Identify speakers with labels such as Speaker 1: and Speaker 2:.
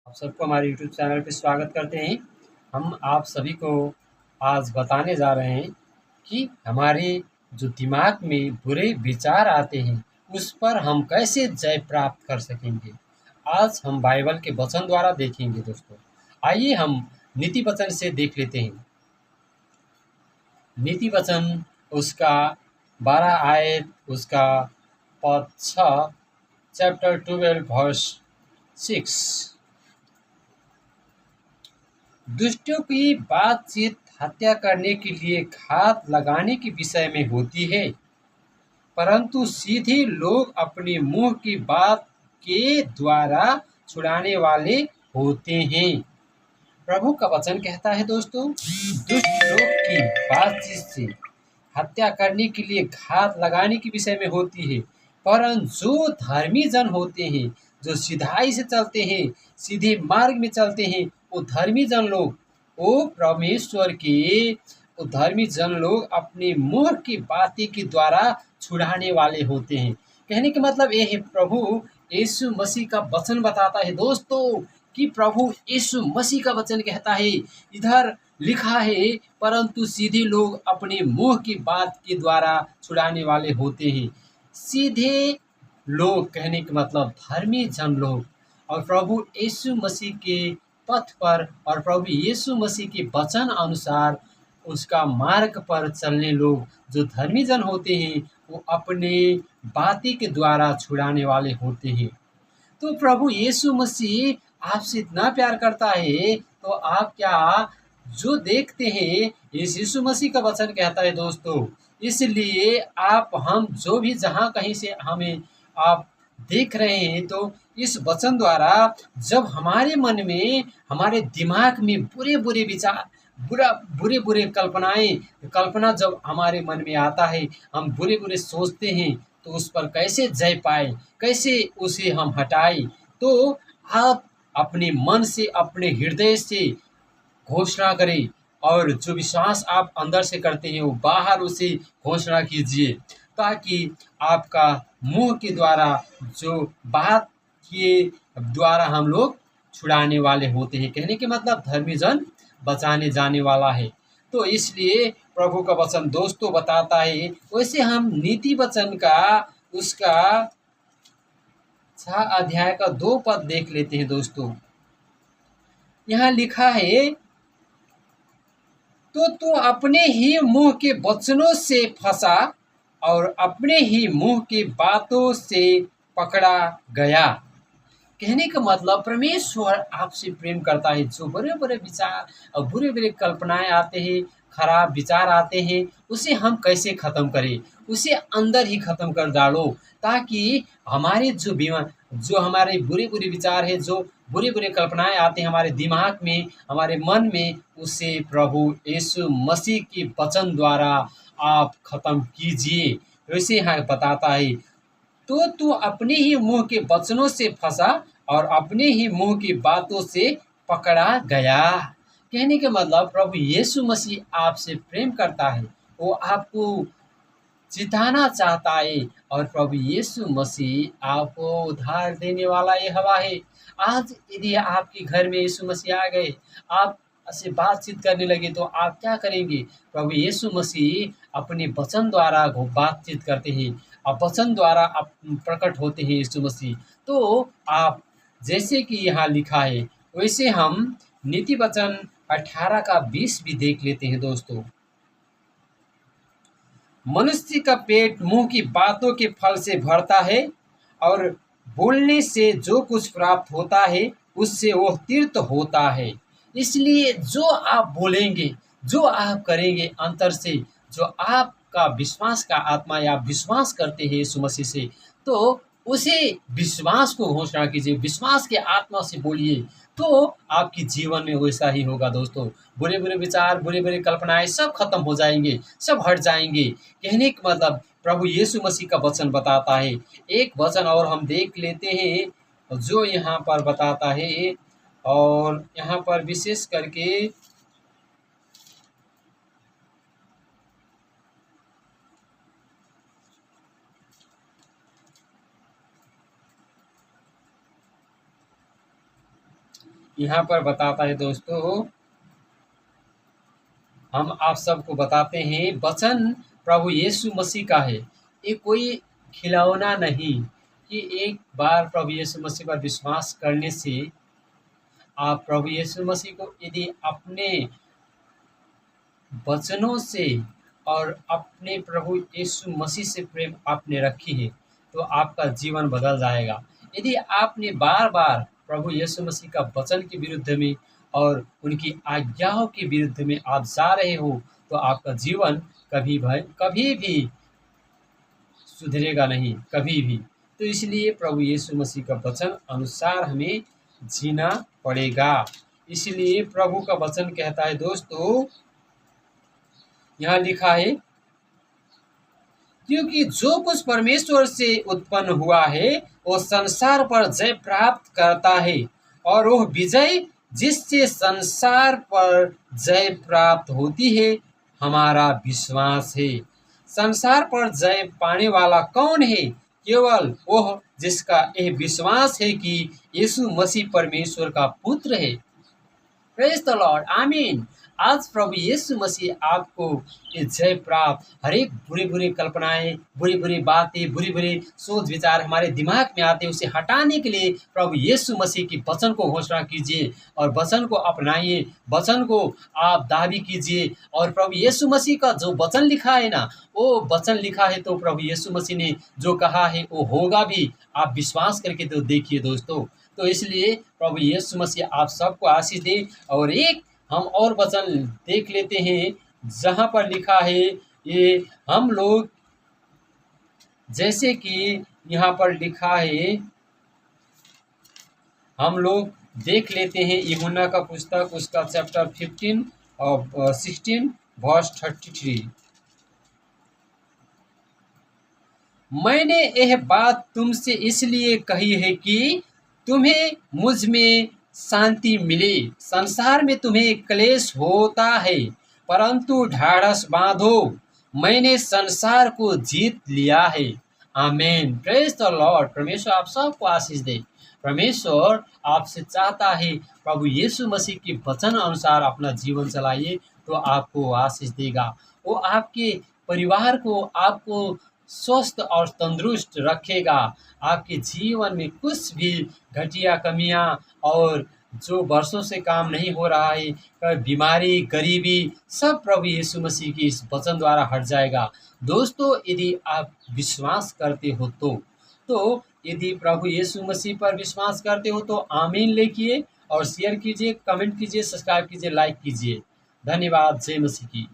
Speaker 1: आप सबको हमारे यूट्यूब चैनल पे स्वागत करते हैं। हम आप सभी को आज बताने जा रहे हैं कि हमारे जो दिमाग में बुरे विचार आते हैं, उस पर हम कैसे जय प्राप्त कर सकेंगे। आज हम बाइबल के वचन द्वारा देखेंगे दोस्तों। आइए हम नीति वचन से देख लेते हैं। नीति वचन उसका 12 आयत उसका पद 6 चैप्टर 12 वर्स 6। दुष्टों की बातचीत हत्या करने के लिए घात लगाने के विषय में होती है, परंतु सीधे लोग अपने मुंह की बात के द्वारा छुड़ाने वाले होते हैं। प्रभु का वचन कहता है दोस्तों, दुष्ट लोग की बातचीत से हत्या करने के लिए घात लगाने के विषय में होती है, परंतु जो धर्मी जन होते हैं, जो सिधाई से चलते हैं, सीधे मार्ग में चलते हैं, वो धर्मी जन लोग, वो परमेश्वर के वो धर्मी जन लोग अपने मुंह की बातें के द्वारा छुड़ाने वाले होते हैं। कहने का मतलब ये है, प्रभु यीशु मसीह का वचन बताता है दोस्तों कि प्रभु यीशु मसीह का वचन कहता है, इधर लिखा है, परंतु सीधे लोग अपने मुंह की बात के द्वारा छुड़ाने वाले होते हैं। सीधे लोग कहने का मतलब धर्मी जन लोग, और प्रभु यीशु मसीह के पथ पर और प्रभु यीशु मसीह के वचन अनुसार उसका मार्ग पर चलने लोग, जो धर्मी जन होते हैं, वो अपने बातें के द्वारा छुड़ाने वाले होते हैं। तो प्रभु यीशु मसीह आपसे इतना प्यार करता है, तो आप क्या जो देखते हैं, इस यीशु मसीह का वचन कहता है दोस्तों, इसलिए आप हम जो भी जहाँ कहीं से हमें आप देख रहे हैं, तो इस वचन द्वारा जब हमारे मन में, हमारे दिमाग में बुरे बुरे विचार, बुरे बुरे कल्पना जब हमारे मन में आता है, हम बुरे बुरे सोचते हैं, तो उस पर कैसे जय पाए, कैसे उसे हम हटाएं। तो आप अपने मन से, अपने हृदय से घोषणा करें, और जो विश्वास आप अंदर से करते हैं, वो बाहर उसे घोषणा कीजिए, ताकि आपका मुंह के द्वारा जो बात के द्वारा हम लोग छुड़ाने वाले होते हैं। कहने के मतलब धर्मी जन बचाने जाने वाला है। तो इसलिए प्रभु का वचन दोस्तों बताता है। वैसे हम नीति वचन का उसका 6 अध्याय का 2 पद देख लेते हैं दोस्तों। यहाँ लिखा है, तो तू अपने ही मुंह के वचनों से फंसा और अपने ही मुंह की बातों से पकड़ा गया। कहने का मतलब परमेश्वर आपसे प्रेम करता है। जो बड़े बड़े विचार और बुरे बुरे कल्पनाएं आते हैं, खराब विचार आते हैं, उसे हम कैसे खत्म करें, उसे अंदर ही खत्म कर डालो, ताकि हमारे जो हमारे बुरे बुरे विचार है, जो बुरे बुरे कल्पनाएं आते हैं हमारे दिमाग में, हमारे मन में, उसे प्रभु यीशु मसीह के वचन द्वारा आप खत्म कीजिए। वैसे यहाँ बताता है, तो तू अपने ही मुंह के वचनों से फंसा और अपने ही मुंह की बातों से पकड़ा गया। कहने के मतलब प्रभु यीशु मसीह आपसे प्रेम करता है, वो आपको जिताना चाहता है, और प्रभु यीशु मसीह आपको उद्धार देने वाला ये हवा है। आज यदि आपके घर में यीशु मसीह आ गए, आप से बातचीत करने लगे, तो आप क्या करेंगे? प्रभु यीशु मसीह अपने वचन द्वारा बातचीत करते हैं, और वचन द्वारा प्रकट होते हैं यीशु मसीह। तो आप जैसे कि यहाँ लिखा है, वैसे हम नीति वचन 18 का 20 भी देख लेते हैं दोस्तों। मनुष्य का पेट मुंह की बातों के फल से भरता है, और बोलने से जो कुछ प्राप्त होता है, उससे वह तीर्थ होता है। इसलिए जो आप बोलेंगे, जो आप करेंगे अंतर से, जो आपका विश्वास का आत्मा या विश्वास करते हैं यीशु मसीह से, तो उसे विश्वास को घोषणा कीजिए, विश्वास के आत्मा से बोलिए, तो आपकी जीवन में वैसा ही होगा दोस्तों। बुरे बुरे विचार, बुरे बुरे कल्पनाएं सब खत्म हो जाएंगे, सब हट जाएंगे। कहने का मतलब प्रभु यीशु मसीह का वचन बताता है। एक वचन और हम देख लेते हैं, जो यहाँ पर बताता है, और यहाँ पर विशेष करके यहाँ पर बताता है दोस्तों, हम आप सबको बताते हैं वचन प्रभु यीशु मसीह का है। ये कोई खिलौना नहीं कि एक बार प्रभु यीशु मसीह पर विश्वास करने से आप प्रभु यीशु मसीह को यदि अपने वचनों से और अपने प्रभु यीशु मसीह से प्रेम आपने रखी है तो आपका जीवन बदल जाएगा। यदि आपने बार बार प्रभु यीशु मसीह का वचन के विरुद्ध में और उनकी आज्ञाओं के विरुद्ध में आप जा रहे हो तो आपका जीवन कभी भी सुधरेगा नहीं, कभी भी। तो इसलिए प्रभु यीशु मसीह का वचन अनुसार हमें जीना पड़ेगा। इसलिए प्रभु का वचन कहता है दोस्तों, यहाँ लिखा है, क्योंकि जो कुछ परमेश्वर से उत्पन्न हुआ है वो संसार पर जय प्राप्त करता है, और वह विजय जिससे संसार पर जय प्राप्त होती है हमारा विश्वास है। संसार पर जय पाने वाला कौन है? केवल वह जिसका यह विश्वास है कि यीशु मसीह परमेश्वर का पुत्र है। प्रेज द लॉर्ड, आमीन। आज प्रभु यीशु मसीह आपको ये जय प्राप्त, हर एक बुरी बुरी कल्पनाएं, बुरी बुरी बातें, बुरी बुरी सोच विचार हमारे दिमाग में आते हैं, उसे हटाने के लिए प्रभु यीशु मसीह की वचन को घोषणा कीजिए और वचन को अपनाइए, वचन को आप दावी कीजिए। और प्रभु यीशु मसीह का जो वचन लिखा है ना, वो वचन लिखा है तो प्रभु यीशु मसीह ने जो कहा है वो होगा भी। आप विश्वास करके तो देखिए दोस्तों। तो इसलिए प्रभु यीशु मसीह आप सबको आशीष दे। और एक हम और वचन देख लेते हैं जहाँ पर लिखा है, ये हम लोग जैसे कि यहाँ पर लिखा है, हम लोग देख लेते हैं यूहन्ना का पुस्तक उसका चैप्टर 15 और 16 वर्स 33। मैंने यह बात तुमसे इसलिए कही है कि तुम्हें मुझ में शांति मिले। संसार में तुम्हें क्लेश होता है, परंतु ढाढ़स बांधो, मैंने संसार को जीत लिया है। आमीन। Praise the Lord. परमेश्वर आप सबको आशीष दे। परमेश्वर आपसे चाहता है प्रभु यीशु मसीह के वचन अनुसार अपना जीवन चलाइए तो आपको आशीष देगा। वो आपके परिवार को, आपको स्वस्थ और तंदुरुस्त रखेगा। आपके जीवन में कुछ भी घटिया कमियां और जो वर्षों से काम नहीं हो रहा है, बीमारी, गरीबी, सब प्रभु यीशु मसीह की इस वचन द्वारा हट जाएगा। दोस्तों, यदि आप विश्वास करते हो तो यदि प्रभु यीशु मसीह पर विश्वास करते हो तो आमीन लिखिए और शेयर कीजिए, कमेंट कीजिए, सब्सक्राइब कीजिए, लाइक कीजिए। धन्यवाद। जय मसीह की।